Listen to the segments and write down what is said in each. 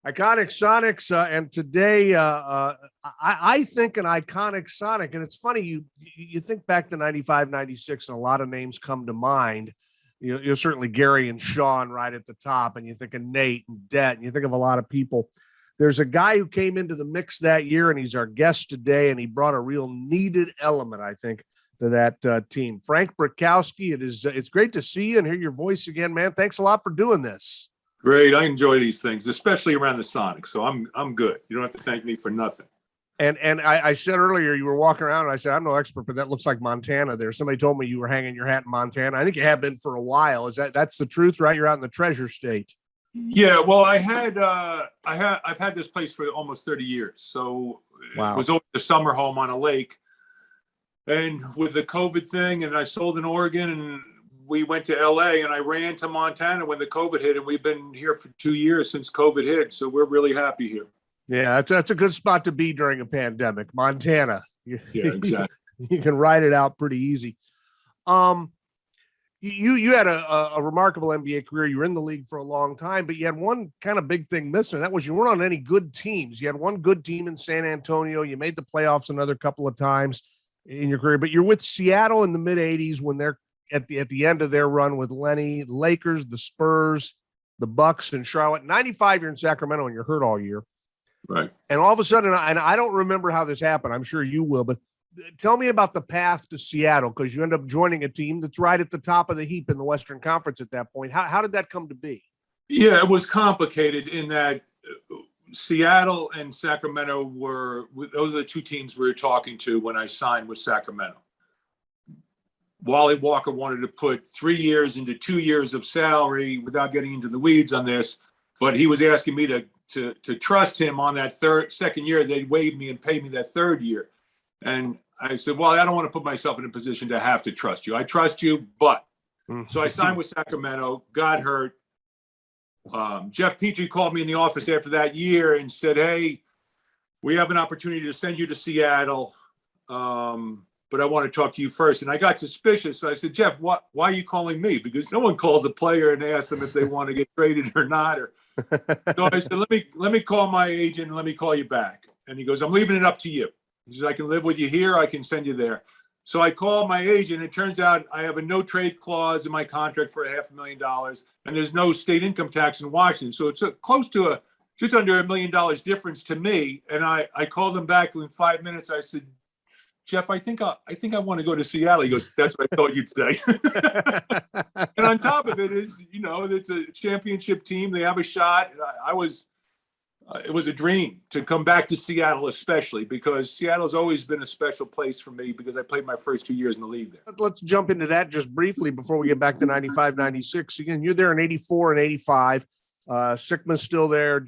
Iconic Sonics, and today I think an iconic Sonic, and it's funny you think back to 95, 96, and a lot of names come to mind. You're certainly Gary and Sean right at the top, and you think of Nate and Det, and you think of a lot of people. There's a guy who came into the mix that year, and he's our guest today, and he brought a real needed element, I think, to that team. Frank Brickowski, it's great to see you and hear your voice again, man. Thanks a lot for doing this. Great. I enjoy these things, especially around the Sonics. So I'm good. You don't have to thank me for nothing. And I said earlier you were walking around, and I said, I'm no expert, but that looks like Montana there. Somebody told me you were hanging your hat in Montana. I think you have been for a while. That's the truth, right? You're out in the Treasure State. Yeah, well, I've had this place for almost 30 years. So wow. It was always a summer home on a lake. And with the COVID thing, and I sold in Oregon, and we went to LA, and I ran to Montana when the COVID hit, and we've been here for 2 years since COVID hit. So we're really happy here. Yeah, that's a good spot to be during a pandemic, Montana. Yeah, exactly. You can ride it out pretty easy. You had a remarkable NBA career. You were in the league for a long time, but you had one kind of big thing missing. That was you weren't on any good teams. You had one good team in San Antonio. You made the playoffs another couple of times in your career, but you're with Seattle in the mid 80s when they're at the end of their run with Lenny, the Lakers, the Spurs, the Bucks, and Charlotte. 95, you're in Sacramento and you're hurt all year. Right. And all of a sudden, and I don't remember how this happened. I'm sure you will, but tell me about the path to Seattle, because you end up joining a team that's right at the top of the heap in the Western Conference at that point. How did that come to be? Yeah, it was complicated in that Seattle and Sacramento those are the two teams we were talking to when I signed with Sacramento. Wally Walker wanted to put 3 years into 2 years of salary without getting into the weeds on this, but he was asking me to trust him on that second year. They'd waive me and pay me that third year. And I said, well, I don't want to put myself in a position to have to trust you. I trust you, but. So I signed with Sacramento, got hurt. Jeff Petrie called me in the office after that year and said, hey, we have an opportunity to send you to Seattle, but I want to talk to you first. And I got suspicious. So I said, Jeff, why are you calling me? Because no one calls a player and asks them if they want to get traded or not. So I said, let me call my agent and let me call you back. And he goes, I'm leaving it up to you. He says, I can live with you here. I can send you there. So I called my agent. It turns out I have a no trade clause in my contract for $500,000, and there's no state income tax in Washington. So it's close to just under $1 million difference to me. And I called him back in 5 minutes. I said, Jeff, I think I want to go to Seattle. He goes, that's what I thought you'd say. And on top of it is, it's a championship team. They have a shot. It was a dream to come back to Seattle, especially because Seattle's always been a special place for me because I played my first 2 years in the league there. Let's jump into that just briefly before we get back to 95, 96. Again, you're there in 84 and 85. Sigma's still there.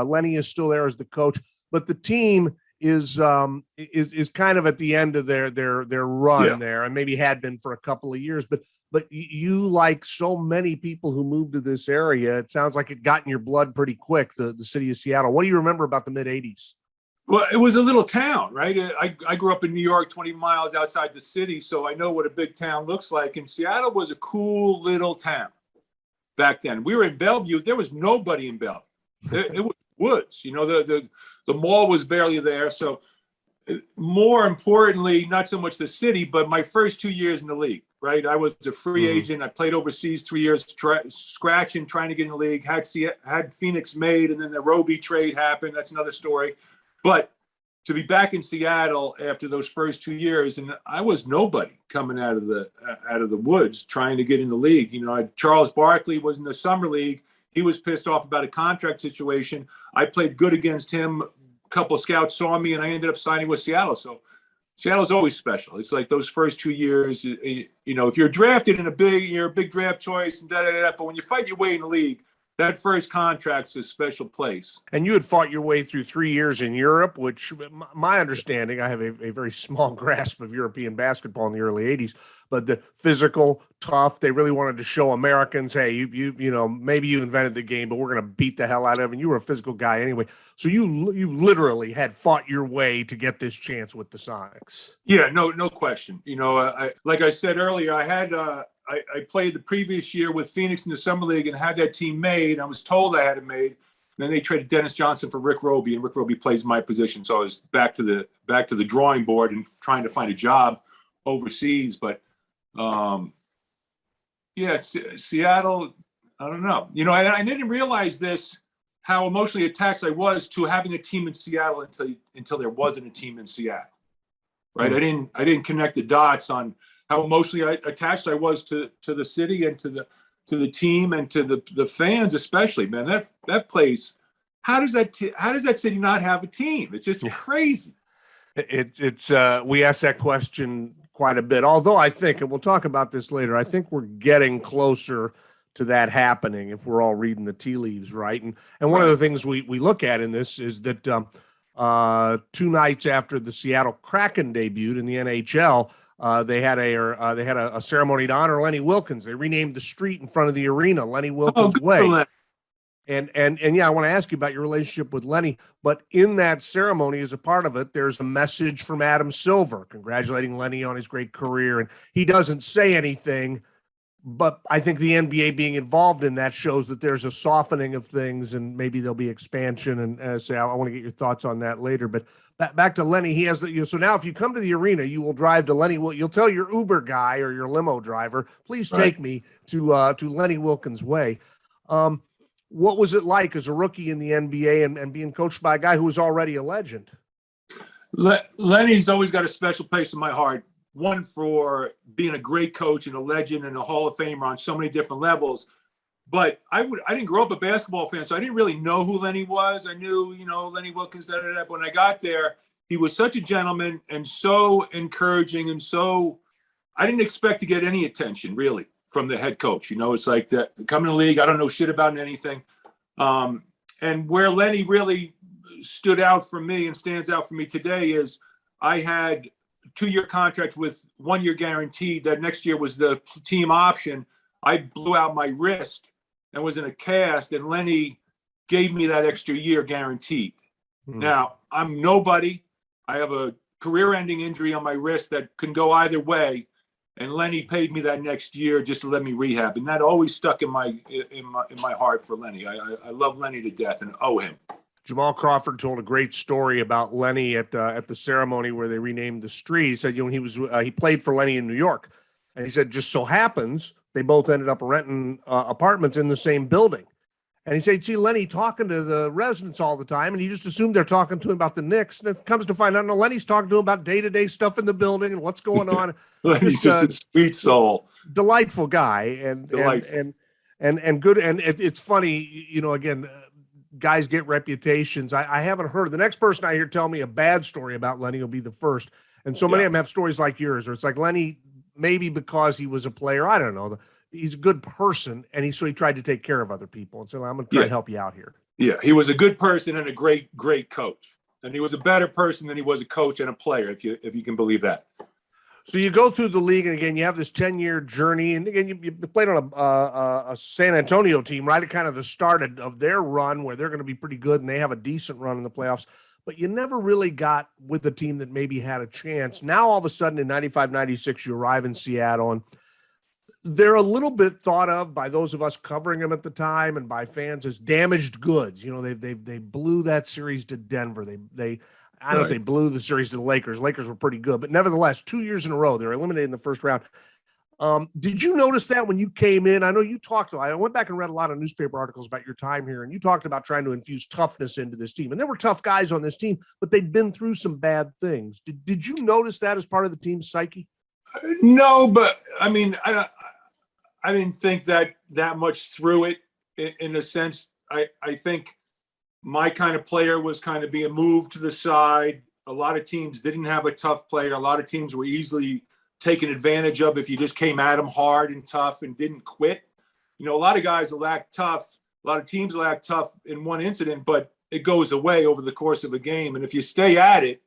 Lenny is still there as the coach, but the team is kind of at the end of their run there, and maybe had been for a couple of years, but you, like so many people who moved to this area, it sounds like it got in your blood pretty quick, the city of Seattle. What do you remember about the mid 80s? Well, it was a little town, right? I grew up in New York, 20 miles outside the city, so I know what a big town looks like. And Seattle was a cool little town back then. We were in Bellevue. There was nobody in Bellevue. It was woods. The mall was barely there. So more importantly, not so much the city, but my first 2 years in the league, right? I was a free agent. I played overseas 3 years, scratching, trying to get in the league, had Phoenix made, and then the Roby trade happened. That's another story. But to be back in Seattle after those first 2 years, and I was nobody coming out of the woods trying to get in the league. Charles Barkley was in the summer league. He was pissed off about a contract situation. I played good against him. A couple of scouts saw me, and I ended up signing with Seattle. So Seattle's always special. It's like those first 2 years, if you're drafted you're a big draft choice, and but when you fight your way in the league, that first contract's a special place. And you had fought your way through 3 years in Europe, which my understanding, I have a very small grasp of European basketball in the early 80s, but the physical, tough, they really wanted to show Americans, hey, you maybe you invented the game, but we're going to beat the hell out of it. And you were a physical guy anyway. So you literally had fought your way to get this chance with the Sonics. Yeah, no question. Like I said earlier, I played the previous year with Phoenix in the summer league and had that team made. I was told I had it made. Then they traded Dennis Johnson for Rick Roby, and Rick Roby plays my position. So I was back to the drawing board and trying to find a job overseas. But Seattle, I don't know. I didn't realize this, how emotionally attached I was to having a team in Seattle until there wasn't a team in Seattle. Right? I didn't connect the dots on how emotionally attached I was to the city and to the team and to the fans, especially. Man, that place. How does that city not have a team? It's just crazy. It's we ask that question quite a bit. Although I think, and we'll talk about this later, I think we're getting closer to that happening if we're all reading the tea leaves right. And one of the things we look at in this is that 2 nights after the Seattle Kraken debuted in the NHL, they had a ceremony to honor Lenny Wilkens. They renamed the street in front of the arena Lenny Wilkens Way. And yeah, I want to ask you about your relationship with Lenny, but in that ceremony, as a part of it, there's a message from Adam Silver congratulating Lenny on his great career. And he doesn't say anything, but I think the NBA being involved in that shows that there's a softening of things, and maybe there'll be expansion. And I want to get your thoughts on that later. But back to Lenny, he has so now if you come to the arena, you will drive to Lenny. You'll tell your Uber guy or your limo driver, please take me to Lenny Wilkens Way. What was it like as a rookie in the NBA and being coached by a guy who was already a legend? Lenny's always got a special place in my heart. One, for being a great coach and a legend and a Hall of Famer on so many different levels. But I didn't grow up a basketball fan, so I didn't really know who Lenny was. I knew, Lenny Wilkens, but when I got there, he was such a gentleman and so encouraging, and so I didn't expect to get any attention really from the head coach. It's like that, coming to the league, I don't know shit about anything. And where Lenny really stood out for me and stands out for me today is I had a 2-year contract with 1 year guaranteed. That next year was the team option. I blew out my wrist and was in a cast, and Lenny gave me that extra year guaranteed. Now, I'm nobody. I have a career-ending injury on my wrist that can go either way. And Lenny paid me that next year just to let me rehab, and that always stuck in my heart for Lenny. I love Lenny to death and owe him. Jamal Crawford told a great story about Lenny at the ceremony where they renamed the street. He said, he played for Lenny in New York, and he said just so happens they both ended up renting apartments in the same building. And he said, he'd see Lenny talking to the residents all the time, and he just assumed they're talking to him about the Knicks. And it comes to find out, no, Lenny's talking to him about day-to-day stuff in the building and what's going on. Lenny's just a sweet soul. Delightful guy and good. And it's funny, again, guys get reputations. I haven't heard. The next person I hear tell me a bad story about Lenny will be the first. And so many of them have stories like yours, where it's like Lenny, maybe because he was a player, I don't know, he's a good person, and he tried to take care of other people. And so I'm going to try to help you out here. Yeah, he was a good person and a great, great coach. And he was a better person than he was a coach and a player, if you can believe that. So you go through the league, and again, you have this 10-year journey. And again, you played on a San Antonio team right at kind of the start of their run, where they're going to be pretty good, and they have a decent run in the playoffs. But you never really got with a team that maybe had a chance. Now, all of a sudden, in 95, 96, you arrive in Seattle, and they're a little bit thought of by those of us covering them at the time and by fans as damaged goods. They blew that series to Denver. I don't know if they blew the series to the Lakers. Lakers were pretty good, but nevertheless, 2 years in a row, they're eliminated in the first round. Did you notice that when you came in? I know you talked. I went back and read a lot of newspaper articles about your time here, and you talked about trying to infuse toughness into this team. And there were tough guys on this team, but they'd been through some bad things. Did you notice that as part of the team's psyche? No, but I mean, I didn't think that much through it. In a sense, I think my kind of player was kind of being moved to the side. A lot of teams didn't have a tough player. A lot of teams were easily taken advantage of if you just came at them hard and tough and didn't quit. A lot of guys lack tough. A lot of teams lack tough in one incident, but it goes away over the course of a game. And if you stay at it,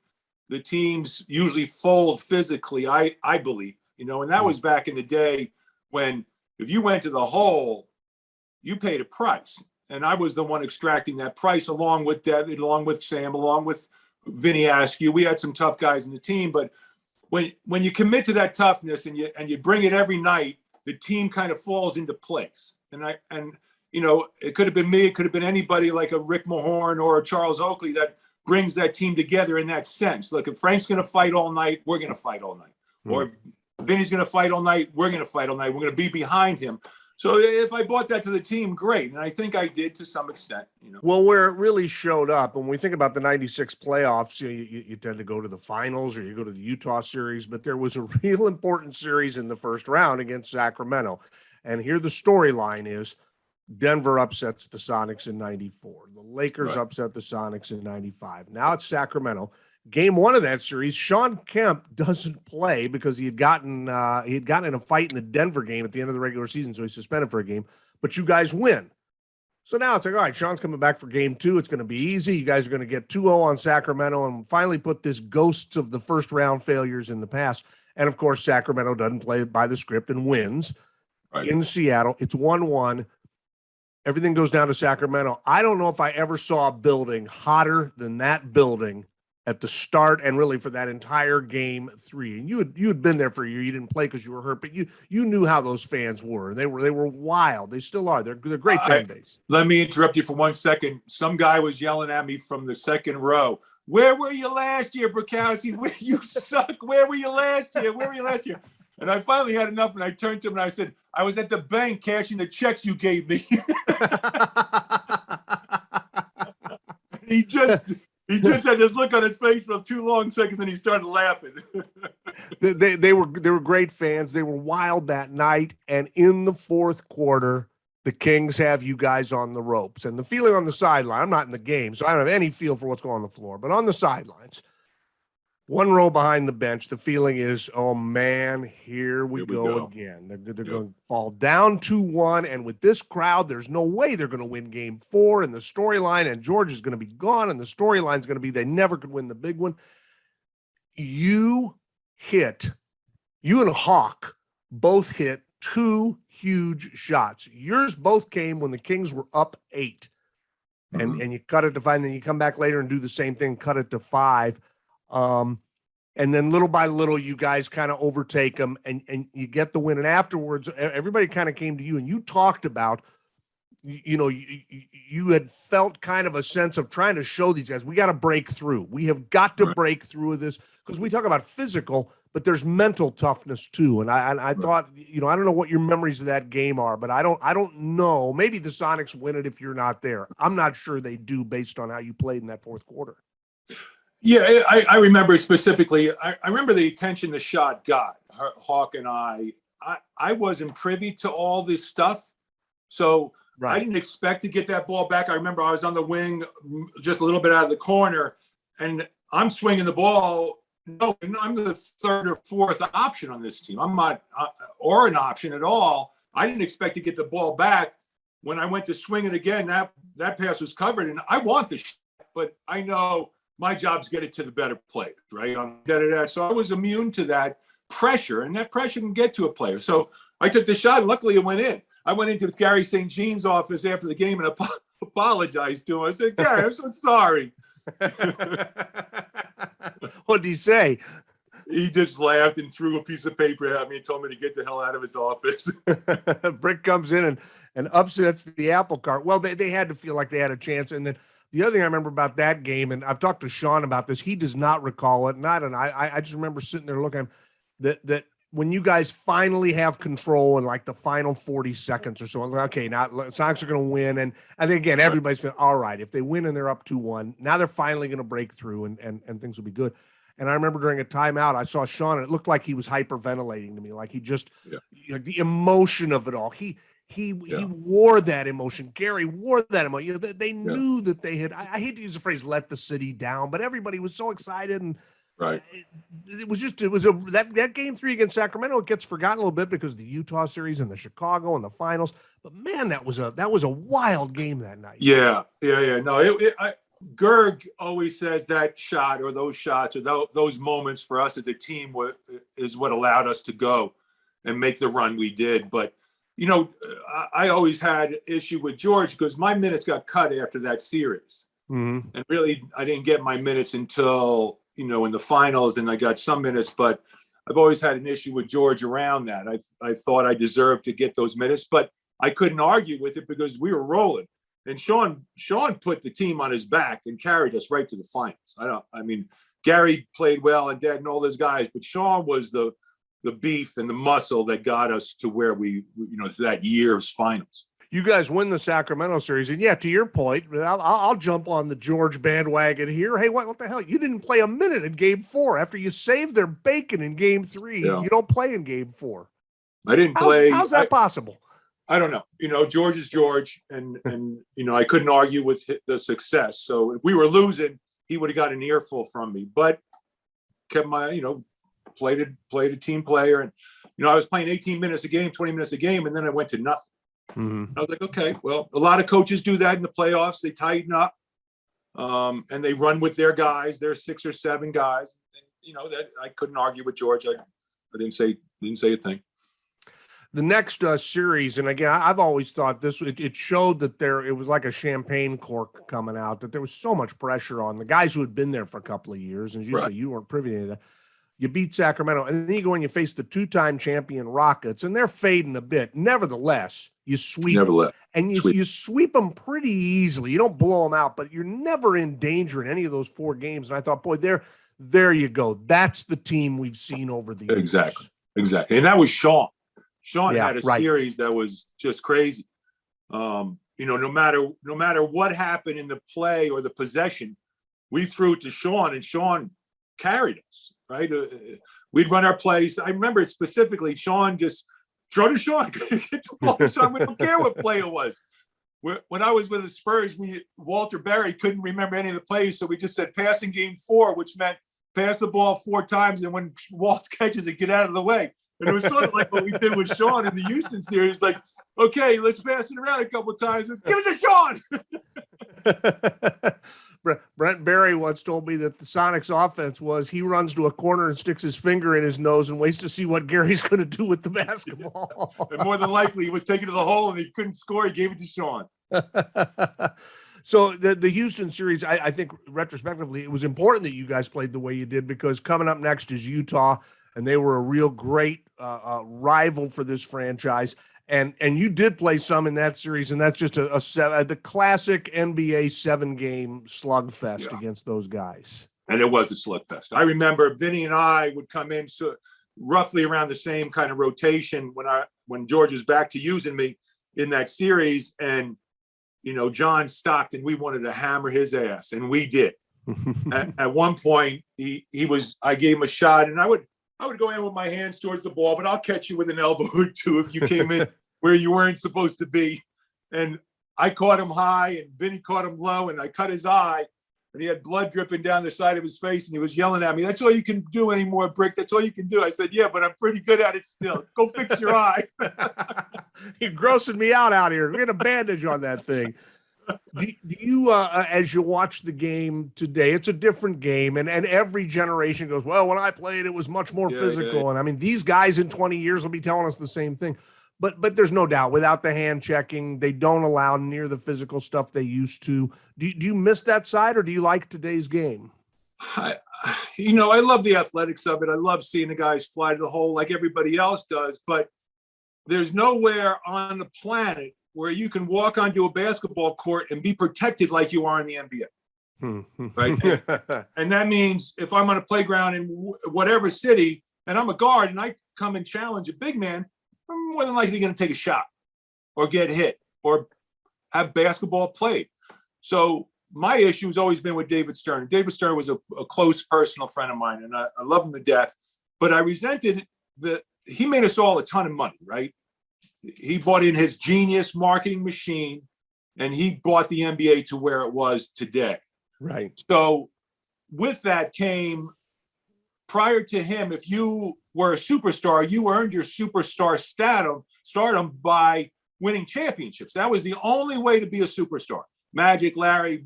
the teams usually fold physically, I believe. And that was back in the day when if you went to the hole, you paid a price. And I was the one extracting that price along with David, along with Sam, along with Vinny Askew. We had some tough guys in the team, but when you commit to that toughness and you bring it every night, the team kind of falls into place. And it could have been me. It could have been anybody like a Rick Mahorn or a Charles Oakley that brings that team together in that sense. Look, if Frank's going to fight all night, we're going to fight all night. Or if Vinny's going to fight all night, we're going to fight all night. We're going to be behind him. So if I brought that to the team, great. And I think I did to some extent. Well, where it really showed up, when we think about the 96 playoffs, you tend to go to the finals or you go to the Utah series, but there was a real important series in the first round against Sacramento. And here the storyline is Denver upsets the Sonics in 94. The Lakers upset the Sonics in 95. Now it's Sacramento. Game one of that series, Sean Kemp doesn't play because he had gotten in a fight in the Denver game at the end of the regular season, so he's suspended for a game. But you guys win. So now it's like, all right, Sean's coming back for game two. It's going to be easy. You guys are going to get 2-0 on Sacramento and finally put this ghosts of the first round failures in the past. And of course, Sacramento doesn't play by the script and wins in Seattle. It's 1-1. Everything goes down to Sacramento. I don't know if I ever saw a building hotter than that building at the start and really for that entire game three. And you had been there for a year. You didn't play because you were hurt, but you knew how those fans were. They were wild. They still are. They're great fan base. Let me interrupt you for 1 second. Some guy was yelling at me from the second row. Where were you last year, Brickowski? Where you suck? Where were you last year? Where were you last year? And I finally had enough, and I turned to him and I said, I was at the bank cashing the checks you gave me. He just had this look on his face for 2 long seconds, and he started laughing. they were great fans. They were wild that night. And in the fourth quarter, the Kings have you guys on the ropes. And the feeling on the sideline, I'm not in the game, so I don't have any feel for what's going on the floor. But on the sidelines, one row behind the bench, the feeling is, oh, man, here we go again. They're going to fall down 2-1, and with this crowd, there's no way they're going to win game 4, and the storyline, and George is going to be gone, and the storyline is going to be they never could win the big one. You and Hawk both hit 2 huge shots. Yours both came when the Kings were up 8, and you cut it to 5, and then you come back later and do the same thing, cut it to 5. And then little by little, you guys kind of overtake them and you get the win. And afterwards, everybody kind of came to you and you talked about, you had felt kind of a sense of trying to show these guys, we got to break through. We have got to break through this because we talk about physical, but there's mental toughness too. And I thought, I don't know what your memories of that game are, but I don't know. Maybe the Sonics win it if you're not there. I'm not sure they do based on how you played in that fourth quarter. Yeah, I remember specifically. I remember the attention the shot got. Hawk and I wasn't privy to all this stuff, so I didn't expect to get that ball back. I remember I was on the wing, just a little bit out of the corner, and I'm swinging the ball. No, I'm the third or fourth option on this team. I'm not or an option at all. I didn't expect to get the ball back. When I went to swing it again, that pass was covered, and I want the shot, but I know my job's get it to the better players, right? So I was immune to that pressure, and that pressure can get to a player. So I took the shot, and luckily it went in. I went into Gary St. Jean's office after the game and apologized to him. I said, Gary, I'm so sorry. What did he say? He just laughed and threw a piece of paper at me and told me to get the hell out of his office. Brick comes in and upsets the apple cart. Well, they had to feel like they had a chance, and then the other thing I remember about that game, and I've talked to Sean about this, he does not recall it. I just remember sitting there looking at him, that when you guys finally have control in like the final 40 seconds or so, I'm like, okay, now Sox are going to win. And I think, again, everybody's feeling, all right, if they win and they're up 2-1, now they're finally going to break through and things will be good. And I remember during a timeout, I saw Sean, and it looked like he was hyperventilating to me, like he just, the emotion of it all. He wore that emotion. Gary wore that emotion. They knew that they had, I hate to use the phrase, let the city down, but everybody was so excited. And that game 3 against Sacramento, it gets forgotten a little bit because of the Utah series and the Chicago and the finals. But man, that was a wild game that night. Yeah. No, Gerg always says that shot or those shots or those moments for us as a team is what allowed us to go and make the run we did. But I always had issue with George because my minutes got cut after that series. And really, I didn't get my minutes until, in the finals, and I got some minutes, but I've always had an issue with George around that. I thought I deserved to get those minutes, but I couldn't argue with it because we were rolling. And Sean put the team on his back and carried us right to the finals. I mean, Gary played well and Dad and all those guys, but Sean was the beef and the muscle that got us to where we that year's finals. You guys win the Sacramento series, and yeah, to your point, I'll jump on the George bandwagon here. Hey, what the hell? You didn't play a minute in Game 4 after you saved their bacon in Game 3. Yeah. You don't play in Game 4. I didn't play. How's that possible? I don't know. George is George, and I couldn't argue with the success. So if we were losing, he would have got an earful from me. But kept my, played a team player, and I was playing 18 minutes a game, 20 minutes a game, and then I went to nothing. Mm-hmm. I was like, okay, well, a lot of coaches do that in the playoffs. They tighten up, and they run with their guys. Their 6 or 7 guys. And, that I couldn't argue with George. I didn't say a thing. The next series, and again, I've always thought it showed that it was like a champagne cork coming out, that there was so much pressure on the guys who had been there for a couple of years. And as you say, you weren't privy to that. You beat Sacramento, and then you go and you face the 2-time champion Rockets, and they're fading a bit. Nevertheless, you sweep them. And you sweep them pretty easily. You don't blow them out, but you're never in danger in any of those 4 games. And I thought, boy, there you go. That's the team we've seen over the years. Exactly. And that was Sean. Sean had a series that was just crazy. No matter what happened in the play or the possession, we threw it to Sean, and Sean carried us. Right, we'd run our plays. I remember it specifically. Sean just throw to Sean, get the ball to Sean. We don't care what play it was. When I was with the Spurs, Walter Berry couldn't remember any of the plays, so we just said pass in Game 4, which meant pass the ball 4 times, and when Walt catches it, get out of the way. And it was sort of like what we did with Sean in the Houston series. Like, okay, let's pass it around a couple of times and give it to Sean. Brent Barry once told me that the Sonics offense was he runs to a corner and sticks his finger in his nose and waits to see what Gary's going to do with the basketball. And more than likely, he was taken to the hole and he couldn't score. He gave it to Sean. So the Houston series, I think retrospectively, it was important that you guys played the way you did, because coming up next is Utah, and they were a real great rival for this franchise. And you did play some in that series, and that's just the classic NBA 7-game slugfest against those guys. And it was a slugfest. I remember Vinny and I would come in roughly around the same kind of rotation when George was back to using me in that series, and John Stockton, we wanted to hammer his ass, and we did. At one point, I gave him a shot, and I would go in with my hands towards the ball, but I'll catch you with an elbow or two if you came in where you weren't supposed to be. And I caught him high, and Vinny caught him low, and I cut his eye, and he had blood dripping down the side of his face, and he was yelling at me, "That's all you can do anymore, Brick. That's all you can do." I said, "Yeah, but I'm pretty good at it still. Go fix your eye." You're grossing me out here. Get a bandage on that thing. Do you, as you watch the game today, it's a different game, and every generation goes, well, when I played, it was much more physical. Yeah. And I mean, these guys in 20 years will be telling us the same thing. But there's no doubt, without the hand checking, they don't allow near the physical stuff they used to. Do you miss that side, or do you like today's game? I love the athletics of it. I love seeing the guys fly to the hole like everybody else does. But there's nowhere on the planet where you can walk onto a basketball court and be protected like you are in the NBA. Right? And that means if I'm on a playground in whatever city and I'm a guard and I come and challenge a big man, I'm more than likely going to take a shot or get hit or have basketball played. So my issue has always been with David Stern. David Stern was a close personal friend of mine, and I love him to death. But I resented that he made us all a ton of money, right? He bought in his genius marketing machine, and he brought the NBA to where it was today. Right. So with that came, prior to him, if you were a superstar, you earned your superstar stardom by winning championships. That was the only way to be a superstar. Magic, Larry,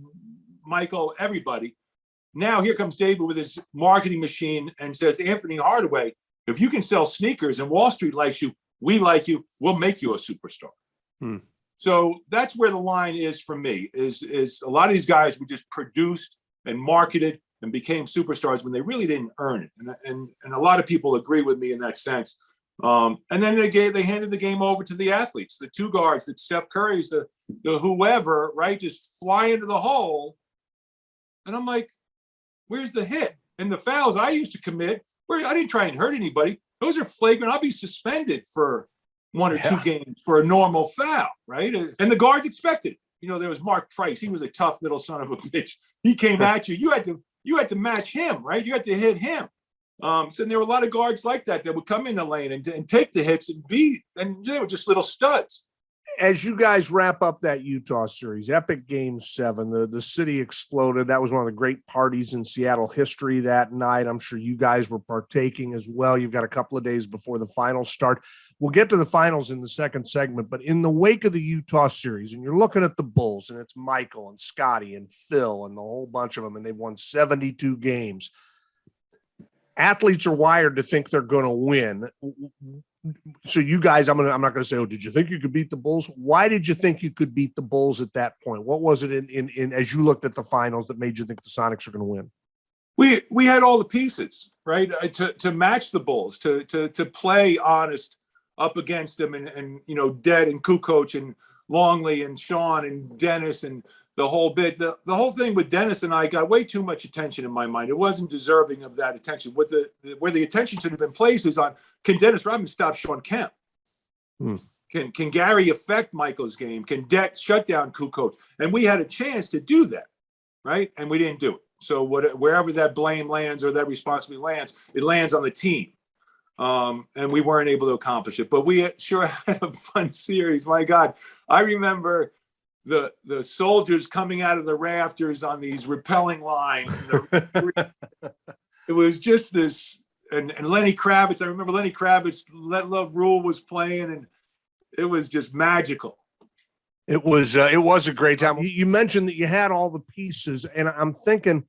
Michael, everybody. Now here comes David with his marketing machine and says, Anthony Hardaway, if you can sell sneakers and Wall Street likes you, we like you, we'll make you a superstar. So that's where the line is for me, is a lot of these guys were just produced and marketed and became superstars when they really didn't earn it. And a lot of people agree with me in that sense. And then they handed the game over to the athletes, the two guards, that Steph Curry's, the whoever, right, just fly into the hole. And I'm like, where's the hit? And the fouls I used to commit, I didn't try and hurt anybody. Those are flagrant. I'll be suspended for 1 or 2 games for a normal foul, right? And the guards expected it. There was Mark Price. He was a tough little son of a bitch. He came at you. You had to match him, right? You had to hit him. So there were a lot of guards like that would come in the lane and take the hits and they were just little studs. As you guys wrap up that Utah series, epic Game 7, the city exploded. That was one of the great parties in Seattle history that night. I'm sure you guys were partaking as well. You've got a couple of days before the finals start. We'll get to the finals in the second segment, but in the wake of the Utah series, and you're looking at the Bulls, and it's Michael and Scotty and Phil and the whole bunch of them, and they've won 72 games. Athletes are wired to think they're going to win. So you guys, I'm not going to say, oh, did you think you could beat the Bulls? Why did you think you could beat the Bulls at that point? What was it in as you looked at the finals that made you think the Sonics are going to win? We had all the pieces, right, to match the Bulls, to play honest up against them, and Dead and Kukoc and Longley and Sean and Dennis and the whole bit. The whole thing with Dennis and I got way too much attention in my mind. It wasn't deserving of that attention. Where the attention should have been placed is on, can Dennis Rodman stop Sean Kemp? Can Gary affect Michael's game? Can Det shut down Kukoc? And we had a chance to do that, right? And we didn't do it. So wherever that blame lands or that responsibility lands, it lands on the team. And we weren't able to accomplish it. But we sure had a fun series. My God, I remember the soldiers coming out of the rafters on these rappelling lines. It was just this, and Lenny Kravitz. I remember Lenny Kravitz, Let Love Rule was playing, and it was just magical. It was a great time. You mentioned that you had all the pieces, and I'm thinking,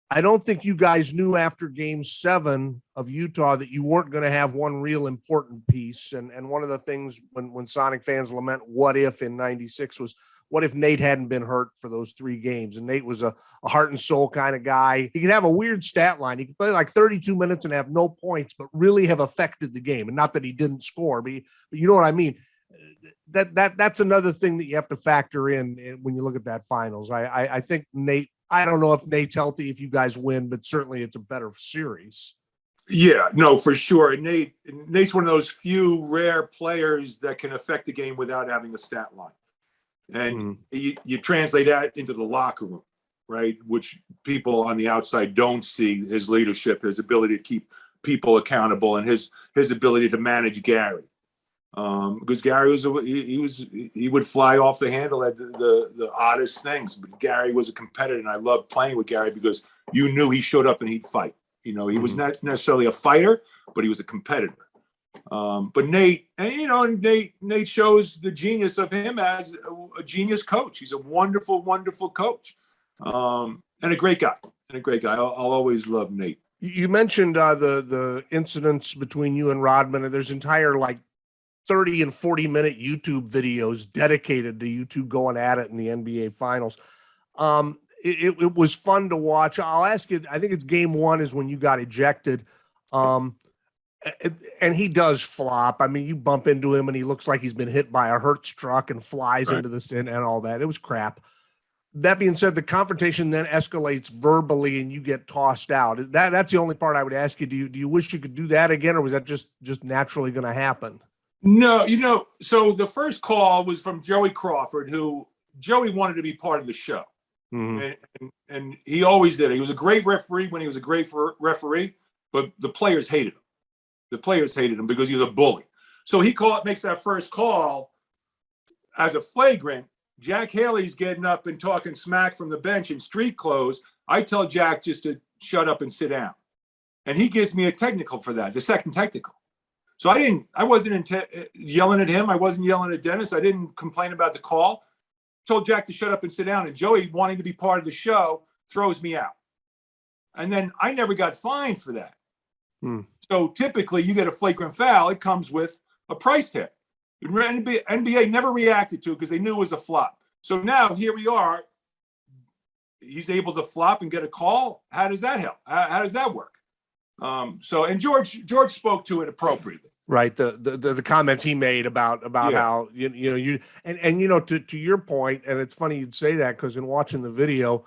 I don't think you guys knew after Game 7 of Utah that you weren't going to have one real important piece. And one of the things when Sonic fans lament what if in 96 was, what if Nate hadn't been hurt for those 3 games? And Nate was a heart and soul kind of guy. He could have a weird stat line. He could play like 32 minutes and have no points, but really have affected the game. And not that he didn't score, but you know what I mean? That's another thing that you have to factor in when you look at that finals. I think Nate, I don't know if Nate's healthy if you guys win, but certainly it's a better series. Yeah, no, for sure. Nate's one of those few rare players that can affect the game without having a stat line. And you translate that into the locker room, right? Which people on the outside don't see. His leadership, his ability to keep people accountable, and his ability to manage Gary. Because Gary he would fly off the handle at the oddest things. But Gary was a competitor, and I loved playing with Gary because you knew he showed up and he'd fight. He was not necessarily a fighter, but he was a competitor. But Nate, and Nate shows the genius of him as a genius coach. He's a wonderful, wonderful coach, and a great guy. I'll always love Nate. You mentioned the incidents between you and Rodman, and there's entire 30 and 40-minute YouTube videos dedicated to you two going at it in the NBA Finals. It was fun to watch. I'll ask you, I think it's Game 1 is when you got ejected. And he does flop. I mean, you bump into him and he looks like he's been hit by a Hertz truck and flies into the stand and all that. It was crap. That being said, the confrontation then escalates verbally and you get tossed out. That's the only part I would ask you. Do you wish you could do that again, or was that just naturally going to happen? No, so the first call was from Joey Crawford, who Joey wanted to be part of the show. And he always did. He was a great referee when he was a great referee, but the players hated him. The players hated him because he was a bully. So he makes that first call as a flagrant. Jack Haley's getting up and talking smack from the bench in street clothes. I tell Jack just to shut up and sit down. And he gives me a technical for that, the second technical. So I wasn't yelling at him. I wasn't yelling at Dennis. I didn't complain about the call. Told Jack to shut up and sit down. And Joey, wanting to be part of the show, throws me out. And then I never got fined for that. So typically you get a flagrant foul, it comes with a price tag. NBA never reacted to it because they knew it was a flop. So now here we are. He's able to flop and get a call. How does that help? How does that work? And George spoke to it appropriately. Right. The comments he made about Yeah. how, to your point, and it's funny you'd say that because in watching the video,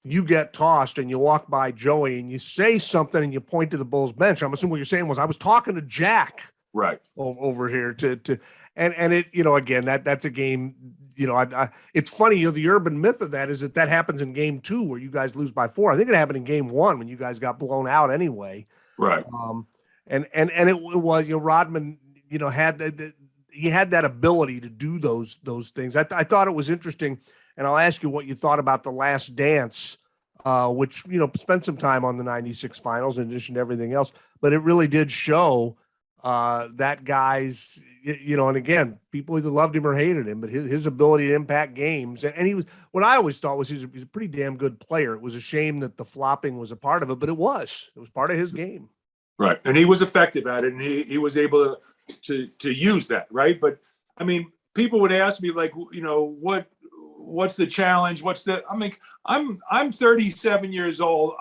you get tossed and you walk by Joey and you say something and you point to the Bulls bench. I'm assuming what you're saying was, I was talking to Jack Right. over here and it, again, that's a game, it's funny, the urban myth of that is that happens in game 2 where you guys lose by 4. I think it happened in game 1 when you guys got blown out anyway. Right. And it was, Rodman, he had that ability to do those things. I thought it was interesting, and I'll ask you what you thought about The Last Dance, which, spent some time on the 96 finals in addition to everything else, but it really did show that guy's, and again, people either loved him or hated him, but his ability to impact games. And he was, what I always thought was he's a pretty damn good player. It was a shame that the flopping was a part of it, but it was part of his game. Right. And he was effective at it, and he was able to use that. Right. But I mean, people would ask me, like, what's the challenge? I'm 37 years old.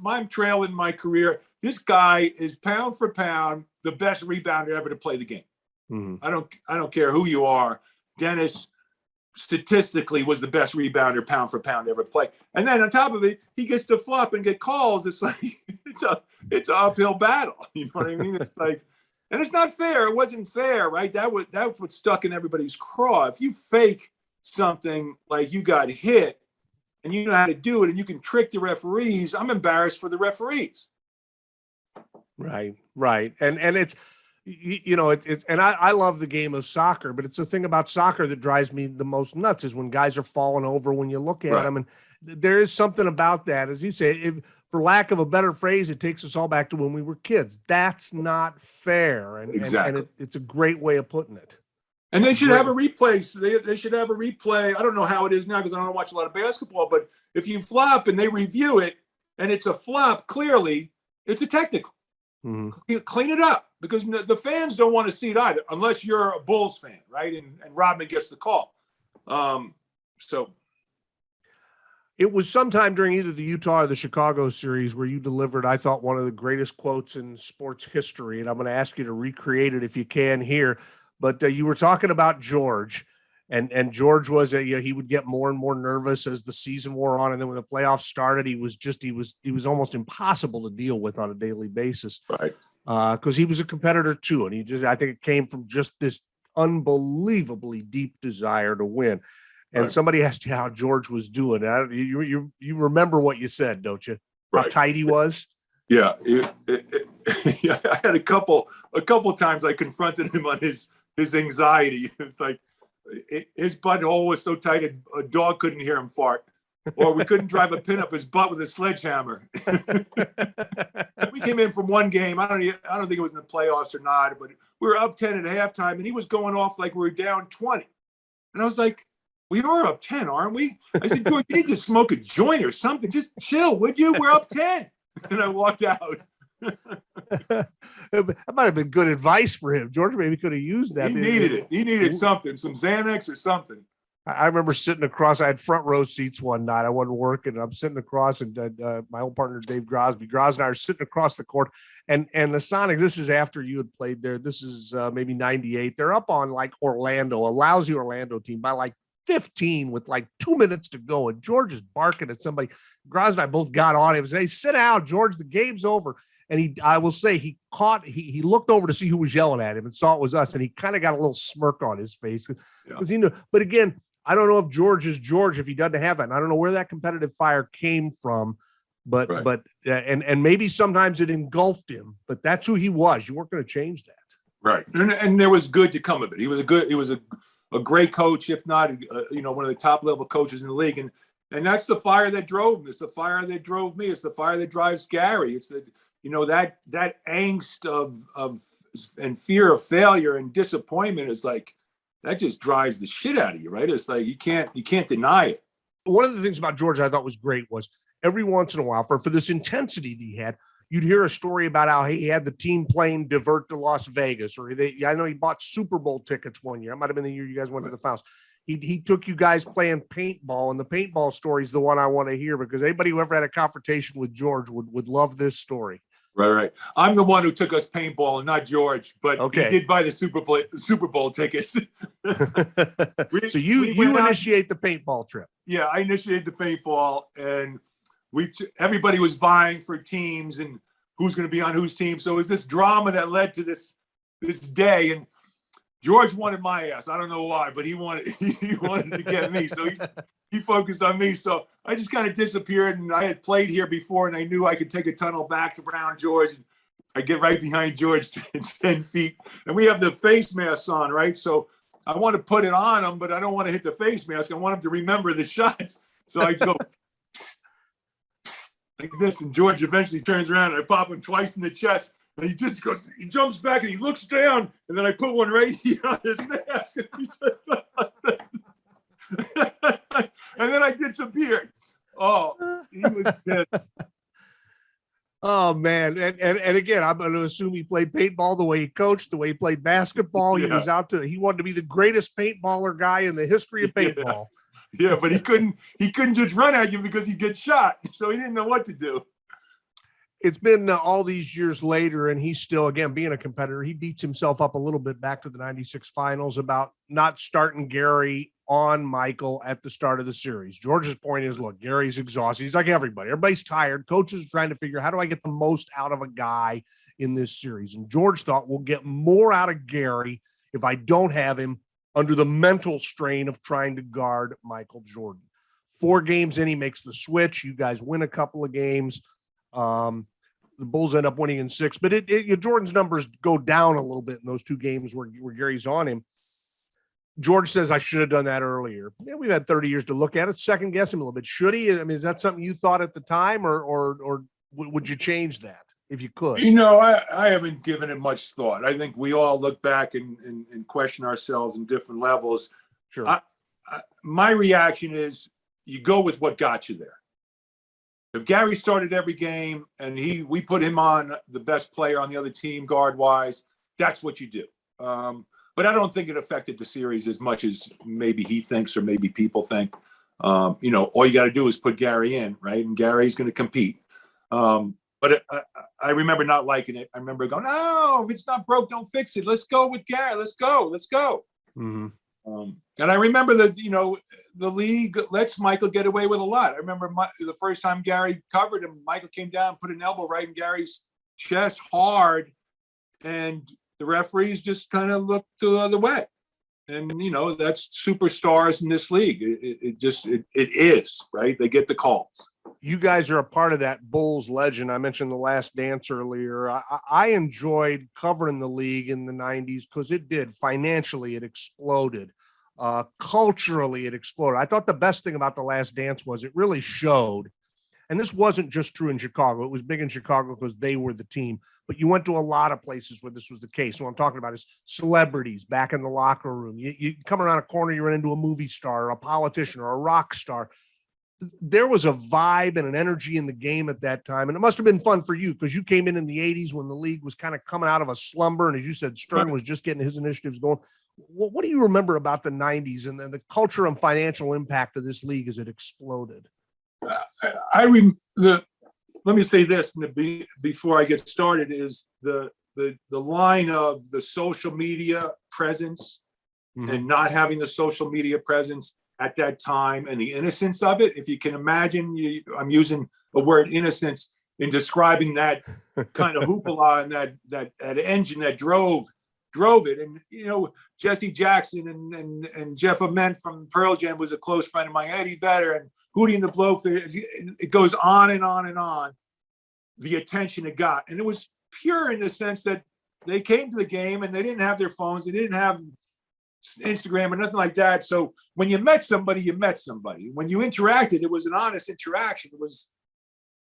I'm trailing my career. This guy is pound for pound the best rebounder ever to play the game. Mm-hmm. I don't care who you are. Dennis statistically was the best rebounder pound for pound ever play. And then on top of it, he gets to flop and get calls. It's like, it's an uphill battle. You know what I mean? It's like, and it's not fair. It wasn't fair, right? That's what stuck in everybody's craw. If you fake something like you got hit and you know how to do it and you can trick the referees, I'm embarrassed for the referees. Right. And it's, it's, and I love the game of soccer, but it's the thing about soccer that drives me the most nuts is when guys are falling over when you look at them. And there is something about that, as you say, for lack of a better phrase, it takes us all back to when we were kids. That's not fair. And, exactly. And it's a great way of putting it. And they should have a replay. They should have a replay. I don't know how it is now because I don't watch a lot of basketball, but if you flop and they review it and it's a flop, clearly it's a technical. Mm-hmm. Clean it up because the fans don't want to see it either, unless you're a Bulls fan, right? And Rodman gets the call. So it was sometime during either the Utah or the Chicago series where you delivered, I thought, one of the greatest quotes in sports history, and I'm going to ask you to recreate it if you can here. But you were talking about George, and George was he would get more and more nervous as the season wore on, and then when the playoffs started, he was almost impossible to deal with on a daily basis, right? Because he was a competitor too, and I think it came from just this unbelievably deep desire to win. And somebody asked you how George was doing. You remember what you said, don't you? How tight he was. Yeah, yeah. I had a couple times I confronted him on his anxiety. It's like his butthole was so tight a dog couldn't hear him fart, or we couldn't drive a pin up his butt with a sledgehammer. We came in from one game. I don't think it was in the playoffs or not, but we were up 10 at halftime, and he was going off like we were down 20. And I was like, we are up 10, aren't we? I said, George, you need to smoke a joint or something. Just chill, would you? We're up 10. And I walked out. That might have been good advice for him. George maybe could have used that. He needed it. He needed something, some Xanax or something. I remember sitting across. I had front row seats one night. I wasn't working. And I'm sitting across, and my old partner Dave Grosby and I are sitting across the court. And the Sonics. This is after you had played there. This is maybe '98. They're up on like Orlando, a lousy Orlando team by like 15 with like 2 minutes to go. And George is barking at somebody. Graz and I both got on him and said, "Hey, sit down, George. The game's over." And I will say he looked over to see who was yelling at him and saw it was us. And he kind of got a little smirk on his face because he knew. But again, I don't know if George is George if he doesn't have that. And I don't know where that competitive fire came from, but maybe sometimes it engulfed him, but that's who he was. You weren't going to change that. Right. And there was good to come of it. He was a great coach, if not, one of the top level coaches in the league. And that's the fire that drove him. It's the fire that drove me. It's the fire that drives Gary. It's that angst of and fear of failure and disappointment is like, that just drives the shit out of you, right? It's like, you can't deny it. One of the things about George I thought was great was every once in a while for this intensity that he had, you'd hear a story about how he had the team plane divert to Las Vegas, or I know he bought Super Bowl tickets one year. It might've been the year you guys went to the finals. He took you guys playing paintball, and the paintball story is the one I want to hear because anybody who ever had a confrontation with George would love this story. Right. I'm the one who took us paintball, and not George, but Okay. he did buy the Super Bowl tickets. So you initiate the paintball trip. Yeah, I initiated the paintball, and everybody was vying for teams and who's going to be on whose team. So it was this drama that led to this day, and George wanted my ass. I don't know why, but he wanted to get me. So he focused on me. So I just kind of disappeared, and I had played here before, and I knew I could take a tunnel back to around George. And I get right behind George 10 feet, and we have the face masks on, right? So I want to put it on him, but I don't want to hit the face mask. I want him to remember the shots. So I go like this, and George eventually turns around, and I pop him twice in the chest. And he just goes, he jumps back and he looks down, and then I put one right here on his mask. And then I disappeared. Oh, he was dead. Oh man. And again, I'm going to assume he played paintball the way he coached, the way he played basketball. Yeah. He wanted to be the greatest paintballer guy in the history of paintball. Yeah, but he couldn't just run at you because he'd get shot. So he didn't know what to do. It's been all these years later, and he's still, again, being a competitor. He beats himself up a little bit back to the 96 finals about not starting Gary on Michael at the start of the series. George's point is, look, Gary's exhausted. He's like everybody. Everybody's tired. Coaches are trying to figure, how do I get the most out of a guy in this series? And George thought, we'll get more out of Gary if I don't have him under the mental strain of trying to guard Michael Jordan. 4 games in, he makes the switch. You guys win a couple of games. The Bulls end up winning in 6, but Jordan's numbers go down a little bit in those 2 games where Gary's on him. George says, I should have done that earlier. Yeah, we've had 30 years to look at it. Second guess him a little bit. Should he? I mean, is that something you thought at the time, or would you change that if you could? I haven't given it much thought. I think we all look back and question ourselves in different levels. Sure. My reaction is you go with what got you there. If Gary started every game and we put him on the best player on the other team guard wise, that's what you do. But I don't think it affected the series as much as maybe he thinks or maybe people think. All you got to do is put Gary in, right? And Gary's going to compete. But I remember not liking it. I remember going, no, if it's not broke, don't fix it. Let's go with Gary. Let's go. Mm-hmm. And I remember that, the league lets Michael get away with a lot. I remember the first time Gary covered him, Michael came down, put an elbow right in Gary's chest hard, and the referees just kind of looked the other way. And, that's superstars in this league. It is, right? They get the calls. You guys are a part of that Bulls legend. I mentioned The Last Dance earlier. I enjoyed covering the league in the 90s because it did. Financially, it exploded. Culturally, it exploded. I thought the best thing about The Last Dance was it really showed, and this wasn't just true in Chicago. It was big in Chicago because they were the team, but you went to a lot of places where this was the case. So what I'm talking about is celebrities back in the locker room. You come around a corner, you run into a movie star or a politician or a rock star. There was a vibe and an energy in the game at that time. And it must have been fun for you because you came in the 80s when the league was kind of coming out of a slumber. And as you said, Stern was just getting his initiatives going. What do you remember about the 90s and the culture and financial impact of this league as it exploded? Let me say this before I get started is the line of the social media presence and not having the social media presence at that time and the innocence of it. If you can imagine, I'm using a word innocence in describing that kind of hoopla and that engine that drove it. And, Jesse Jackson and Jeff Ament from Pearl Jam was a close friend of mine, Eddie Vedder and Hootie and the Blowfish. It goes on and on and on, the attention it got. And it was pure in the sense that they came to the game and they didn't have their phones. They didn't have Instagram or nothing like that. So when you met somebody, you met somebody. When you interacted, it was an honest interaction. It was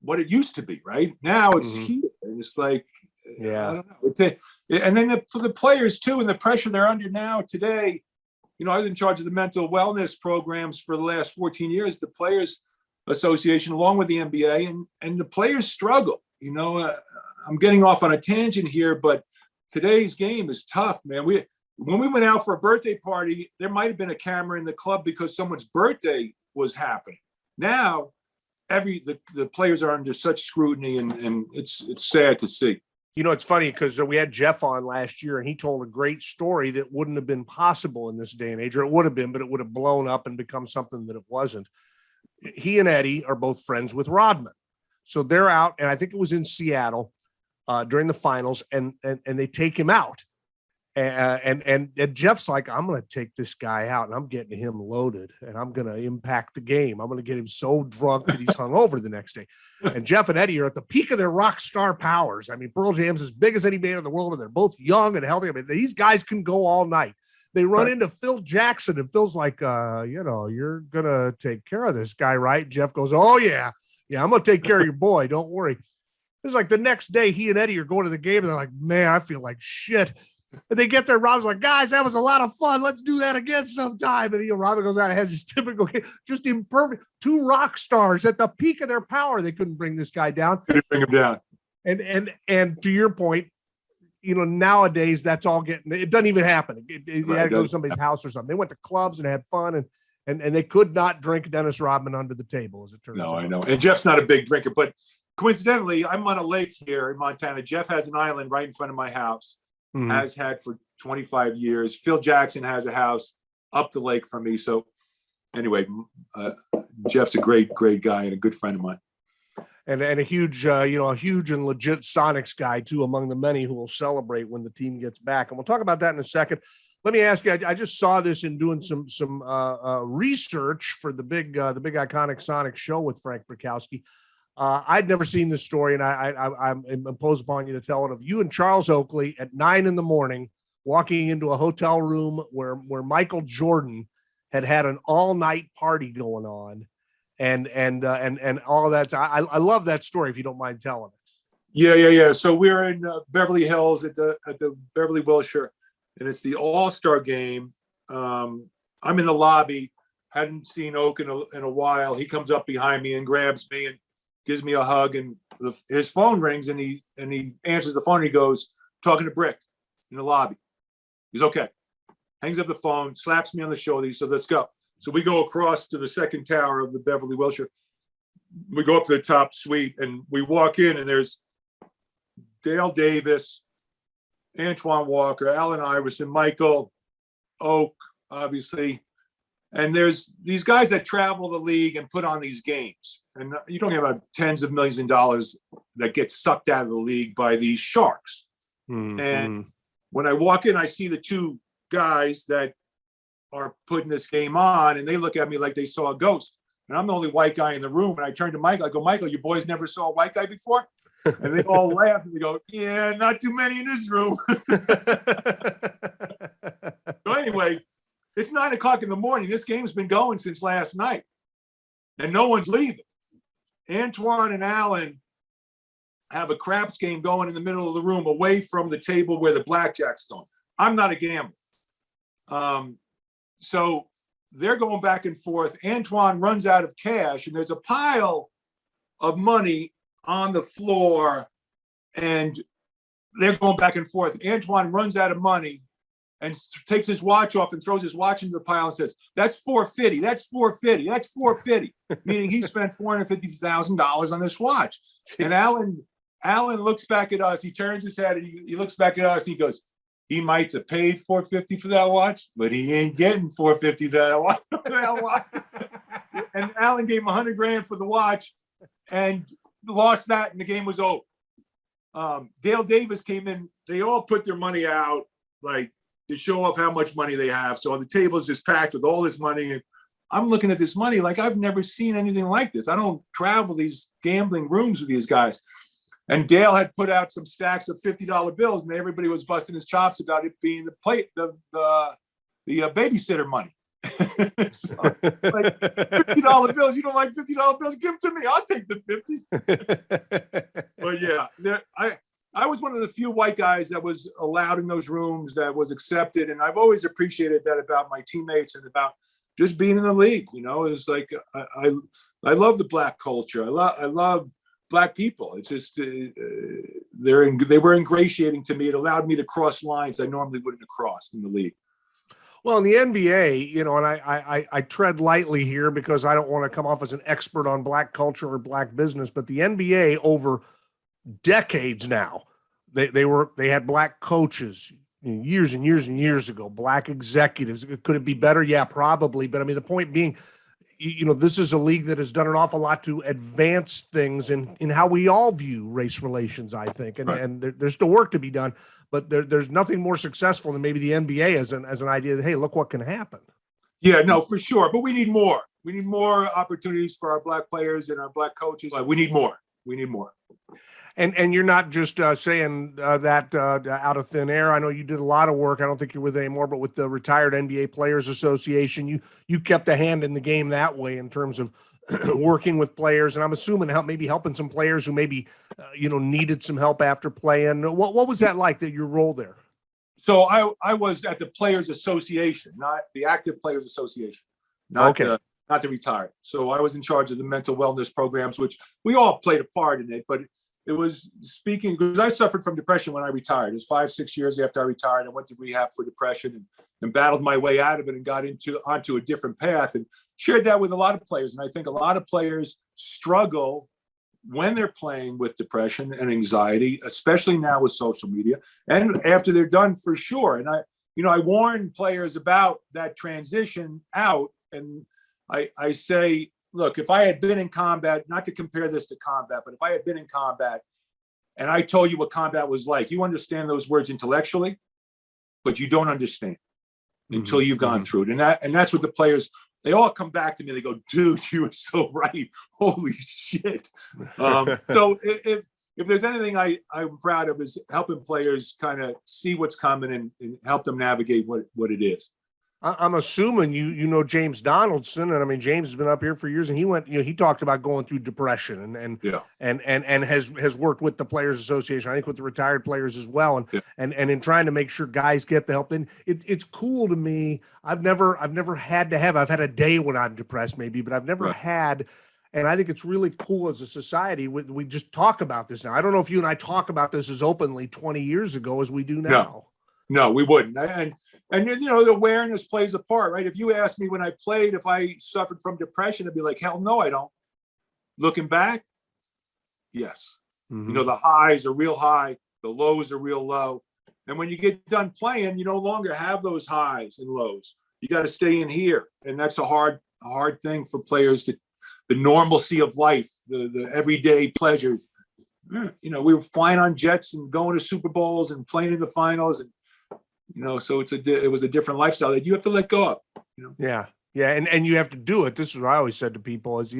what it used to be, right? Now it's here. And it's like, yeah, I don't know. And then the players too, and the pressure they're under now today. I was in charge of the mental wellness programs for the last 14 years, the Players Association, along with the NBA, and the players struggle. I'm getting off on a tangent here, but today's game is tough, man. When we went out for a birthday party, there might have been a camera in the club because someone's birthday was happening. Now, the players are under such scrutiny, and it's sad to see. You know, it's funny because we had Jeff on last year, and he told a great story that wouldn't have been possible in this day and age, or it would have been, but it would have blown up and become something that it wasn't. He and Eddie are both friends with Rodman. So they're out, and I think it was in Seattle during the finals, and they take him out. And Jeff's like, I'm going to take this guy out, and I'm getting him loaded, and I'm going to impact the game. I'm going to get him so drunk that he's hungover the next day. And Jeff and Eddie are at the peak of their rock star powers. I mean, Pearl Jam's as big as any band in the world, and they're both young and healthy. I mean, these guys can go all night. They run into Phil Jackson, and Phil's like, you're going to take care of this guy, right? Jeff goes, oh, yeah. Yeah, I'm going to take care of your boy. Don't worry. It's like the next day, he and Eddie are going to the game, and they're like, man, I feel like shit. And they get there, Rob's like, guys, that was a lot of fun. Let's do that again sometime. And Robin goes out and has his typical game, just imperfect. Two rock stars at the peak of their power. They couldn't bring this guy down. Couldn't bring him down. And to your point, nowadays that's all it doesn't even happen. They had to go to somebody's house or something. They went to clubs and had fun, and they could not drink Dennis Rodman under the table, as it turns out. No, I know. And Jeff's not a big drinker, but coincidentally, I'm on a lake here in Montana. Jeff has an island right in front of my house. Mm-hmm. Has had for 25 years. Phil Jackson has a house up the lake from me. So anyway, Jeff's a great guy and a good friend of mine. And a huge, a huge and legit Sonics guy too, among the many who will celebrate when the team gets back. And we'll talk about that in a second. Let me ask you, I just saw this in doing some research for the big iconic Sonics show with Frank Brickowski. I'd never seen this story, and I'm imposed upon you to tell it, of you and Charles Oakley at 9 a.m. walking into a hotel room where Michael Jordan had an all-night party going on, and all of that. I love that story, if you don't mind telling it. Yeah. So we're in Beverly Hills at the Beverly Wilshire, and it's the All-Star game. I'm in the lobby, hadn't seen Oak in a while. He comes up behind me and grabs me and gives me a hug, and his phone rings, and he answers the phone. And he goes, talking to Brick in the lobby. He's okay. Hangs up the phone, slaps me on the shoulder. He said, let's go. So we go across to the second tower of the Beverly Wilshire. We go up to the top suite, and we walk in, and there's Dale Davis, Antoine Walker, Allen Iverson, Michael, Oak, obviously. And there's these guys that travel the league and put on these games. And you're talking about tens of millions of dollars that get sucked out of the league by these sharks. Mm-hmm. And when I walk in, I see the two guys that are putting this game on, and they look at me like they saw a ghost. And I'm the only white guy in the room. And I turn to Michael. I go, Michael, you boys never saw a white guy before? And they all laugh, and they go, yeah, not too many in this room. So anyway, it's 9 o'clock in the morning. This game's been going since last night, and no one's leaving. Antoine and Allen have a craps game going in the middle of the room, away from the table where the blackjack's going. I'm not a gambler. So they're going back and forth. Antoine runs out of cash, and there's a pile of money on the floor, and they're going back and forth. Antoine runs out of money and takes his watch off and throws his watch into the pile and says, that's $450, that's $450, that's $450, meaning he spent $450,000 on this watch. And Allen looks back at us. He turns his head and he looks back at us and he goes, he might have paid $450 for that watch, but he ain't getting $450 for that watch. And Allen gave him $100,000 for the watch and lost that, and the game was over. Dale Davis came in. They all put their money out, like, to show off how much money they have. So the table is just packed with all this money. And I'm looking at this money like I've never seen anything like this. I don't travel these gambling rooms with these guys. And Dale had put out some stacks of $50 bills, and everybody was busting his chops about it being the babysitter money. So, like, $50 bills. You don't like $50 bills? Give them to me. I'll take the 50s. But yeah, I was one of the few white guys that was allowed in those rooms, that was accepted. And I've always appreciated that about my teammates and about just being in the league. It's like, I love the Black culture. I love Black people. It's just, they were ingratiating to me. It allowed me to cross lines I normally wouldn't have crossed in the league. Well, in the NBA, and I tread lightly here because I don't want to come off as an expert on black culture or black business, but the NBA over decades now, they had black coaches years and years and years ago, black executives. Could it be better? Yeah, probably. But I mean, the point being, this is a league that has done an awful lot to advance things in how we all view race relations, I think. And, right. and there's still work to be done, but there's nothing more successful than maybe the NBA as an idea that, hey, look what can happen. Yeah, no, for sure. But we need more. We need more opportunities for our black players and our black coaches. We need more. We need more. And you're not just saying that out of thin air. I know you did a lot of work. I don't think you're with it anymore, but with the Retired NBA Players Association, you kept a hand in the game that way in terms of working with players. And I'm assuming maybe helping some players who maybe needed some help after playing. What was that like? Your role there? So I was at the Players Association, not the Active Players Association, not the retired. So I was in charge of the mental wellness programs, which we all played a part in it, but it was speaking because I suffered from depression when I retired. It was 5-6 years after I retired. I went to rehab for depression and battled my way out of it and got onto a different path and shared that with a lot of players. And I think a lot of players struggle when they're playing with depression and anxiety, especially now with social media and after they're done for sure. And I warn players about that transition out. And I say, look, if I had been in combat, not to compare this to combat, but if I had been in combat and I told you what combat was like, you understand those words intellectually, but you don't understand until you've gone through it. And that's what the players, they all come back to me. They go, dude, you were so right. Holy shit. So if there's anything I'm proud of is helping players kind of see what's coming and help them navigate what it is. I'm assuming you know James Donaldson, and I mean James has been up here for years, and he talked about going through depression and has worked with the Players Association, I think with the retired players as well, and in trying to make sure guys get the help. And it's cool to me. I've never had to have. I've had a day when I'm depressed maybe, but I've never had. And I think it's really cool as a society. We just talk about this now. I don't know if you and I talk about this as openly 20 years ago as we do now. No, we wouldn't. And the awareness plays a part, right? If you asked me when I played, if I suffered from depression, I'd be like, hell no, I don't. Looking back, yes. The highs are real high, the lows are real low. And when you get done playing, you no longer have those highs and lows. You got to stay in here. And that's a hard thing for players the normalcy of life, the everyday pleasure. We were flying on jets and going to Super Bowls and playing in the finals and so it was a different lifestyle that you have to let go of. Yeah. And you have to do it. This is what I always said to people is,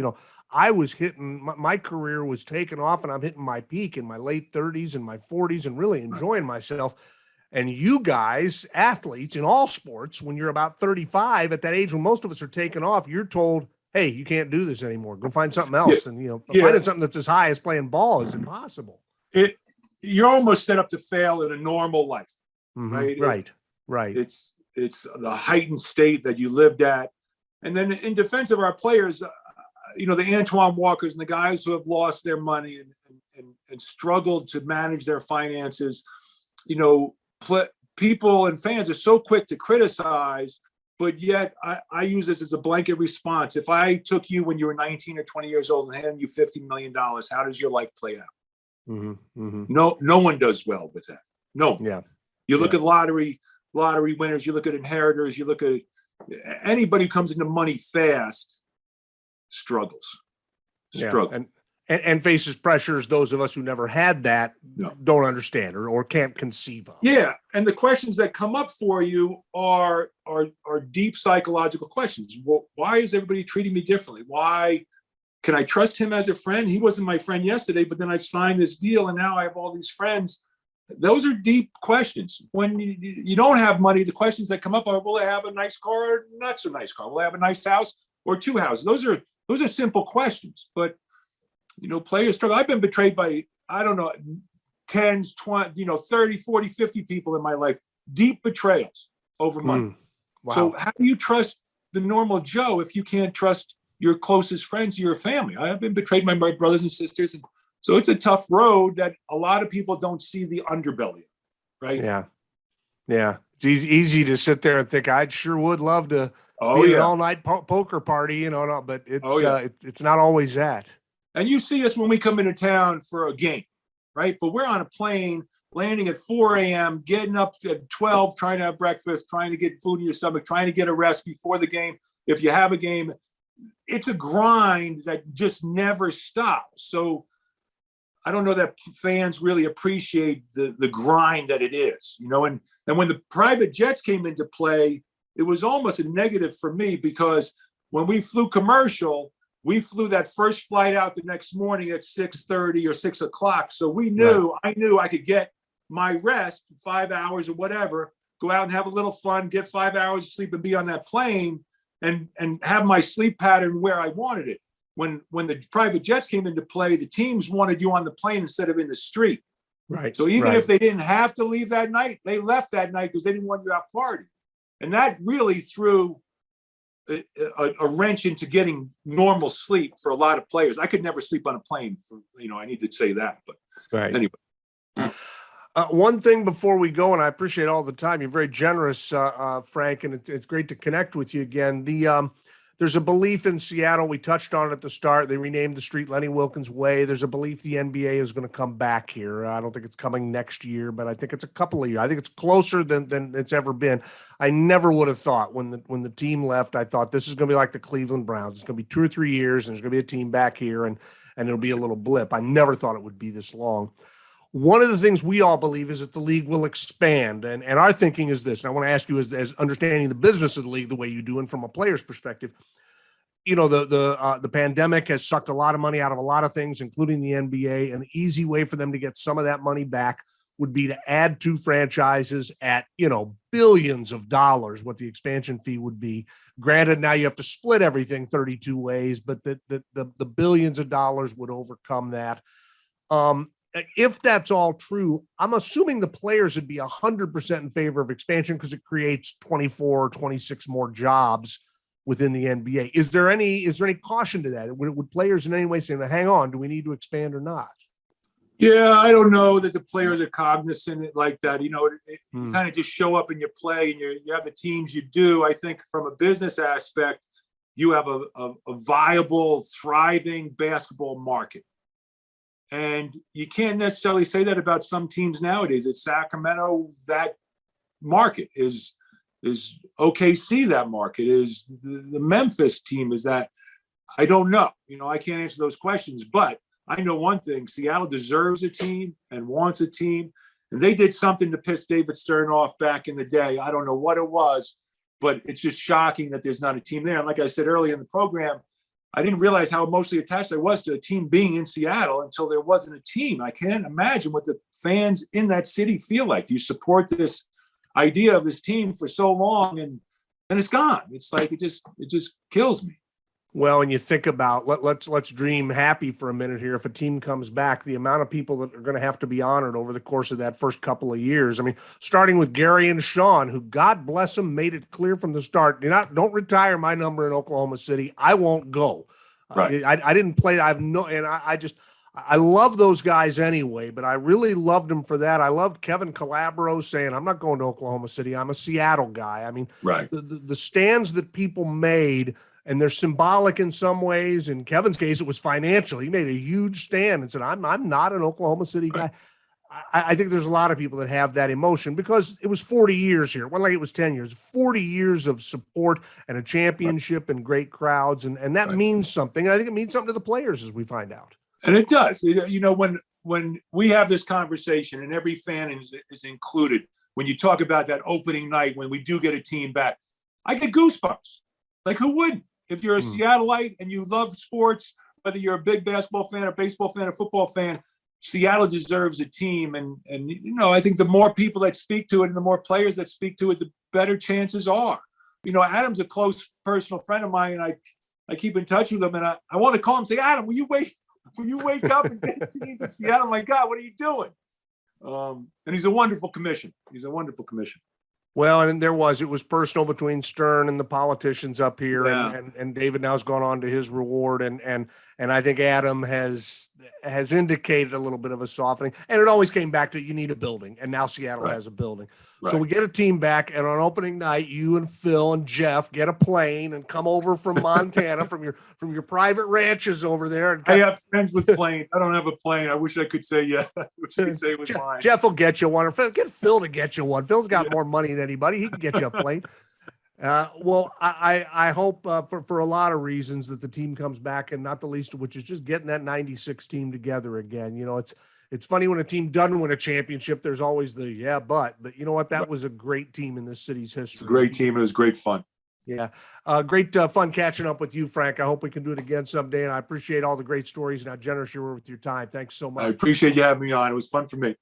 I was hitting, my career was taking off and I'm hitting my peak in my late 30s and my 40s and really enjoying myself. And you guys, athletes in all sports, when you're about 35 at that age, when most of us are taking off, you're told, hey, you can't do this anymore. Go find something else. And, finding something that's as high as playing ball is impossible. You're almost set up to fail in a normal life. Right. It's the heightened state that you lived at. And then in defense of our players, the Antoine Walkers and the guys who have lost their money and struggled to manage their finances, people and fans are so quick to criticize, but yet I use this as a blanket response. If I took you when you were 19 or 20 years old and handed you $50 million, how does your life play out? No one does well with that. No. Yeah. You look at lottery winners, you look at inheritors, you look at anybody who comes into money fast struggles. And faces pressures those of us who never had that don't understand or can't conceive of. Yeah. And the questions that come up for you are deep psychological questions. Well, why is everybody treating me differently? Why can I trust him as a friend? He wasn't my friend yesterday, but then I signed this deal and now I have all these friends. Those are deep questions. When you don't have money, the questions that come up are, will I have a nice car or not so nice car? Will I have a nice house or two houses? Those are simple questions, but players struggle. I've been betrayed by, I don't know, 10s, 20, 30, 40, 50 people in my life, deep betrayals over money. Wow. So how do you trust the normal Joe if you can't trust your closest friends, your family? I have been betrayed by my brothers and sisters. And so it's a tough road that a lot of people don't see the underbelly, right? Yeah. It's easy to sit there and think I sure would love to Oh, be at an yeah. all-night poker party, no, but Oh, yeah. it's not always that. And you see us when we come into town for a game, right? But we're on a plane landing at 4 a.m., getting up at 12, trying to have breakfast, trying to get food in your stomach, trying to get a rest before the game. If you have a game, it's a grind that just never stops. So I don't know that fans really appreciate the grind that it is, and when the private jets came into play, it was almost a negative for me because when we flew commercial, we flew that first flight out the next morning at 6:30 or 6 o'clock. So we knew, I knew I could get my rest, 5 hours or whatever, go out and have a little fun, get 5 hours of sleep and be on that plane and have my sleep pattern where I wanted it. When the private jets came into play, the teams wanted you on the plane instead of in the street. Right. So even if they didn't have to leave that night, they left that night because they didn't want you out partying. And that really threw a wrench into getting normal sleep for a lot of players. I could never sleep on a plane. I need to say that, but anyway. One thing before we go, and I appreciate all the time. You're very generous, Frank, and it's great to connect with you again. There's a belief in Seattle. We touched on it at the start. They renamed the street Lenny Wilkens Way. There's a belief the NBA is going to come back here. I don't think it's coming next year, but I think it's a couple of years. I think it's closer than it's ever been. I never would have thought when the team left, I thought this is going to be like the Cleveland Browns. It's going to be 2 or 3 years, and there's going to be a team back here, and it'll be a little blip. I never thought it would be this long. One of the things we all believe is that the league will expand, and our thinking is this. And I want to ask you, as understanding the business of the league the way you do, and from a player's perspective, the pandemic has sucked a lot of money out of a lot of things, including the NBA. An easy way for them to get some of that money back would be to add 2 franchises at billions of dollars, what the expansion fee would be. Granted, now you have to split everything 32 ways, but the billions of dollars would overcome that. If that's all true, I'm assuming the players would be 100% in favor of expansion because it creates 24 or 26 more jobs within the NBA. Is there any caution to that? Would players in any way say, hang on, do we need to expand or not? Yeah, I don't know that the players are cognizant of it like that. You kind of just show up and you play and you have the teams you do. I think from a business aspect, you have a viable, thriving basketball market. And you can't necessarily say that about some teams nowadays. At Sacramento, that market is OKC. That market is the Memphis team. Is that? I don't know. I can't answer those questions. But I know one thing: Seattle deserves a team and wants a team. And they did something to piss David Stern off back in the day. I don't know what it was, but it's just shocking that there's not a team there. And like I said earlier in the program, I didn't realize how emotionally attached I was to a team being in Seattle until there wasn't a team. I can't imagine what the fans in that city feel like. You support this idea of this team for so long and it's gone. It's like it just kills me. Well, and you think about let's dream happy for a minute here. If a team comes back, the amount of people that are going to have to be honored over the course of that first couple of years. I mean, starting with Gary and Sean, who, God bless them, made it clear from the start: don't retire my number in Oklahoma City. I won't go. Right. I didn't play. I love those guys anyway, but I really loved them for that. I loved Kevin Calabro saying, "I'm not going to Oklahoma City. I'm a Seattle guy." I mean, right. The stands that people made. And they're symbolic in some ways. In Kevin's case, it was financial. He made a huge stand and said, I'm not an Oklahoma City guy. Right. I think there's a lot of people that have that emotion because it was 40 years here. It wasn't like it was 10 years, 40 years of support and a championship and great crowds. And that means something. I think it means something to the players as we find out. And it does. When we have this conversation and every fan is included, when you talk about that opening night, when we do get a team back, I get goosebumps. Like, who wouldn't? If you're a Seattleite and you love sports, whether you're a big basketball fan, a baseball fan, a football fan, Seattle deserves a team. And I think the more people that speak to it and the more players that speak to it, the better chances are. Adam's a close personal friend of mine, and I keep in touch with him. And I want to call him and say, Adam, will you wake up and get a team to Seattle? My God, what are you doing? And he's a wonderful commission. Well, and it was personal between Stern and the politicians up here, Yeah. and David now's gone on to his reward, and I think Adam has indicated a little bit of a softening, and it always came back to you need a building, and now Seattle Right. has a building. Right. So we get a team back, and on opening night, you and Phil and Jeff get a plane and come over from Montana from your private ranches over there. And I have friends with planes. I don't have a plane. I wish I could say yeah. I wish I could say it was mine. Jeff will get you one. Or get Phil to get you one. Phil's got more money than anybody. He can get you a plane. Well, I hope for a lot of reasons that the team comes back, and not the least of which is just getting that 96 team together again. You know, it's funny when a team doesn't win a championship, there's always the but you know what? That was a great team in this city's history. It's a great team. It was great fun. Yeah. Great fun catching up with you, Frank. I hope we can do it again someday. And I appreciate all the great stories and how generous you were with your time. Thanks so much. I appreciate you having me on. It was fun for me.